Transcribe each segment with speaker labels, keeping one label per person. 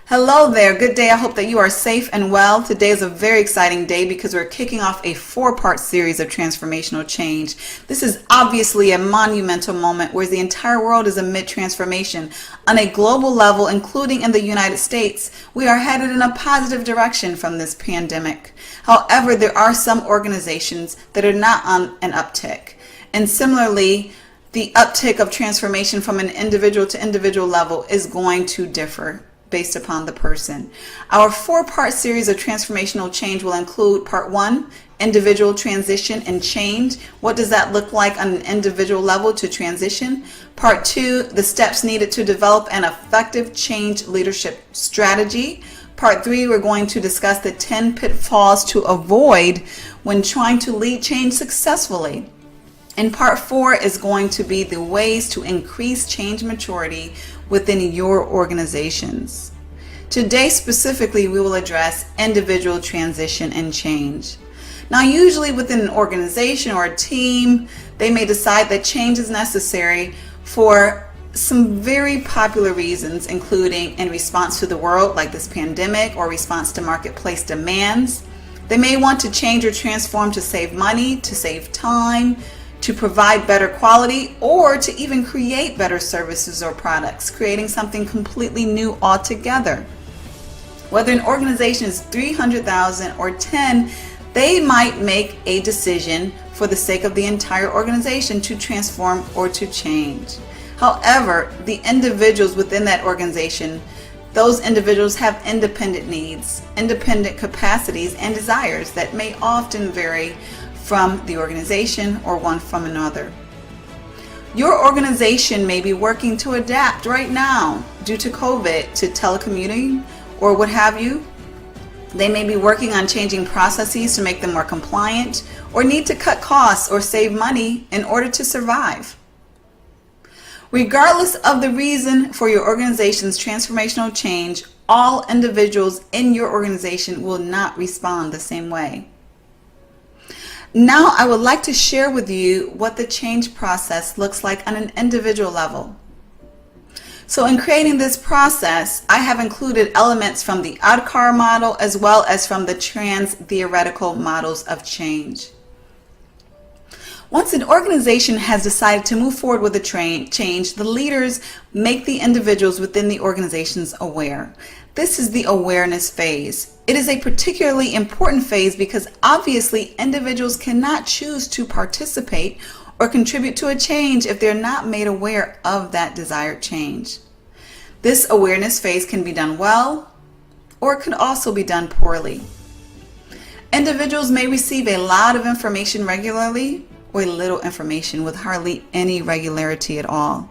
Speaker 1: Hello there. Good day. I hope that you are safe and well. Today is a very exciting day because we're kicking off a 4-part series of transformational change. This is obviously a monumental moment where the entire world is amid transformation. On a global level, including in the United States, we are headed in a positive direction from this pandemic. However, there are some organizations that are not on an uptick. And similarly, the uptick of transformation from an individual to individual level is going to differ based upon the person. Our 4-part series of transformational change will include part 1, individual transition and change. What does that look like on an individual level to transition? Part 2, the steps needed to develop an effective change leadership strategy. Part 3, we're going to discuss the 10 pitfalls to avoid when trying to lead change successfully. And part 4 is going to be the ways to increase change maturity within your organizations. Today specifically, we will address individual transition and change. Now, usually within an organization or a team, they may decide that change is necessary for some very popular reasons, including in response to the world, like this pandemic, or response to marketplace demands. They may want to change or transform to save money, to save time, to provide better quality, or to even create better services or products, creating something completely new altogether. Whether an organization is 300,000 or 10, they might make a decision for the sake of the entire organization to transform or to change. However, the individuals within that organization, those individuals have independent needs, independent capacities, and desires that may often vary from the organization or one from another. Your organization may be working to adapt right now due to COVID to telecommuting or what have you. They may be working on changing processes to make them more compliant, or need to cut costs or save money in order to survive. Regardless of the reason for your organization's transformational change, all individuals in your organization will not respond the same way. Now, I would like to share with you what the change process looks like on an individual level. So in creating this process, I have included elements from the ODCAR model as well as from the trans-theoretical models of change. Once an organization has decided to move forward with a change, the leaders make the individuals within the organizations aware. This is the awareness phase. It is a particularly important phase because obviously individuals cannot choose to participate or contribute to a change if they're not made aware of that desired change. This awareness phase can be done well, or it could also be done poorly. Individuals may receive a lot of information regularly, or little information with hardly any regularity at all.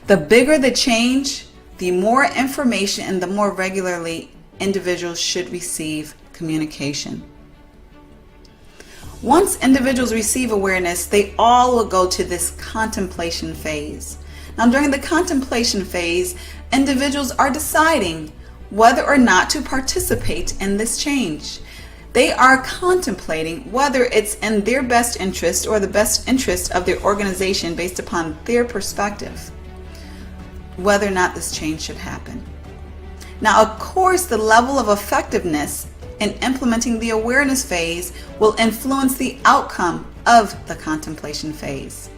Speaker 1: The bigger the change, the more information and the more regularly individuals should receive communication. Once individuals receive awareness, they all will go to this contemplation phase. Now, during the contemplation phase, individuals are deciding whether or not to participate in this change. They are contemplating whether it's in their best interest or the best interest of their organization based upon their perspective, whether or not this change should happen. Now, of course, the level of effectiveness in implementing the awareness phase will influence the outcome of the contemplation phase.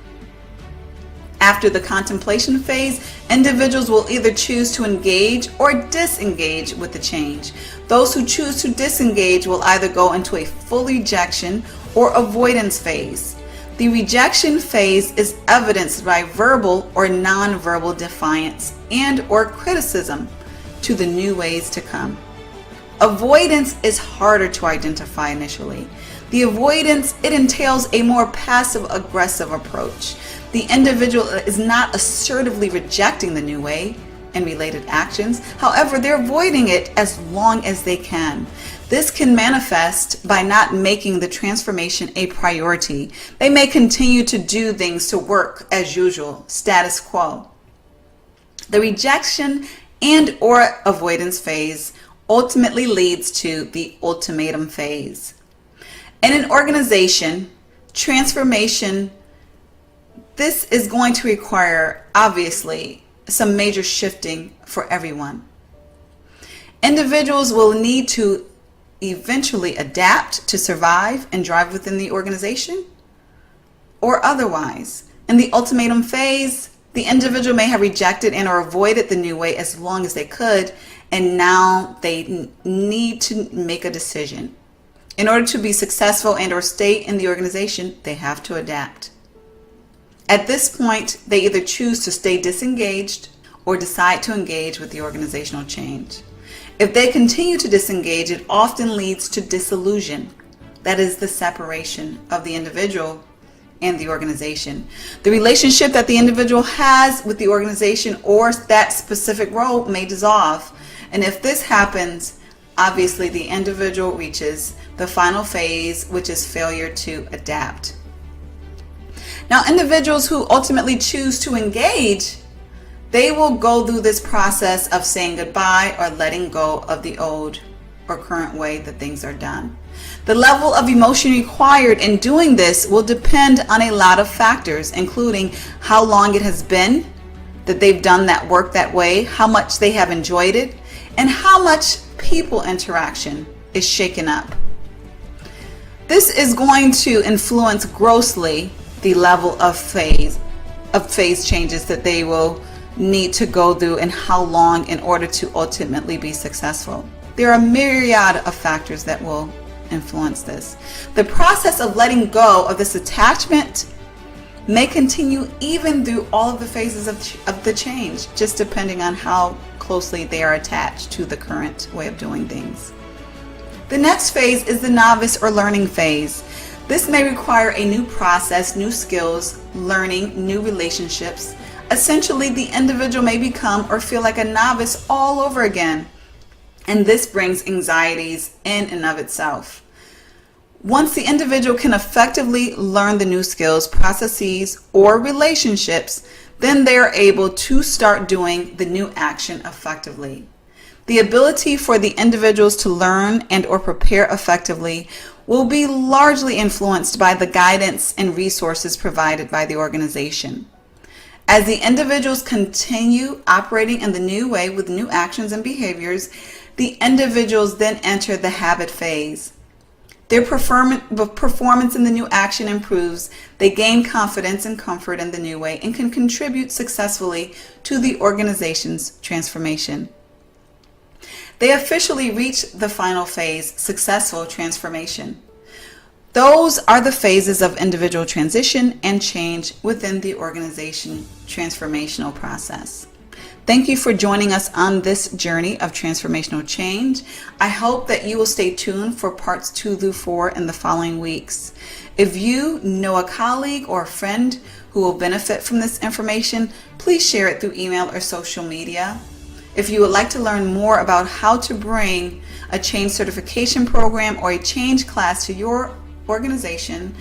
Speaker 1: After the contemplation phase, individuals will either choose to engage or disengage with the change. Those who choose to disengage will either go into a full rejection or avoidance phase. The rejection phase is evidenced by verbal or non-verbal defiance and or criticism to the new ways to come. Avoidance is harder to identify initially. The avoidance, it entails a more passive-aggressive approach. The individual is not assertively rejecting the new way and related actions. However, they're avoiding it as long as they can. This can manifest by not making the transformation a priority. They may continue to do things to work as usual, status quo. The rejection and or avoidance phase ultimately leads to the ultimatum phase. In an organization, transformation, this is going to require, obviously, some major shifting for everyone. Individuals will need to eventually adapt to survive and thrive within the organization, or otherwise. In the ultimatum phase, the individual may have rejected and or avoided the new way as long as they could, and now they need to make a decision. In order to be successful and or stay in the organization, they have to adapt. At this point, they either choose to stay disengaged or decide to engage with the organizational change. If they continue to disengage, it often leads to disillusion. That is the separation of the individual and the organization. The relationship that the individual has with the organization or that specific role may dissolve. And if this happens, obviously the individual reaches the final phase, which is failure to adapt. Now, individuals who ultimately choose to engage, they will go through this process of saying goodbye or letting go of the old or current way that things are done. The level of emotion required in doing this will depend on a lot of factors, including how long it has been that they've done that work that way, how much they have enjoyed it, and how much people interaction is shaken up. This is going to influence grossly the level of phase changes that they will need to go through and how long in order to ultimately be successful. There are a myriad of factors that will influence this. The process of letting go of this attachment may continue even through all of the phases of the change, just depending on how closely they are attached to the current way of doing things. The next phase is the novice or learning phase. This may require a new process, new skills, learning, new relationships. Essentially, the individual may become or feel like a novice all over again, and this brings anxieties in and of itself. Once the individual can effectively learn the new skills, processes, or relationships, then they are able to start doing the new action effectively. The ability for the individuals to learn and or prepare effectively will be largely influenced by the guidance and resources provided by the organization. As the individuals continue operating in the new way with new actions and behaviors, the individuals then enter the habit phase. Their performance in the new action improves. They gain confidence and comfort in the new way and can contribute successfully to the organization's transformation. They officially reach the final phase, successful transformation. Those are the phases of individual transition and change within the organization transformational process. Thank you for joining us on this journey of transformational change. I hope that you will stay tuned for parts 2 through 4 in the following weeks. If you know a colleague or a friend who will benefit from this information, please share it through email or social media. If you would like to learn more about how to bring a change certification program or a change class to your organization,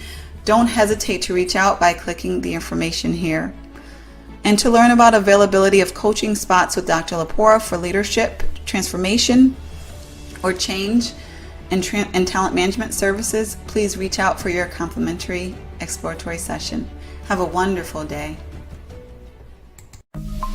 Speaker 1: don't hesitate to reach out by clicking the information here. And to learn about availability of coaching spots with Dr. Lepora for leadership, transformation, or change and talent management services, please reach out for your complimentary exploratory session. Have a wonderful day.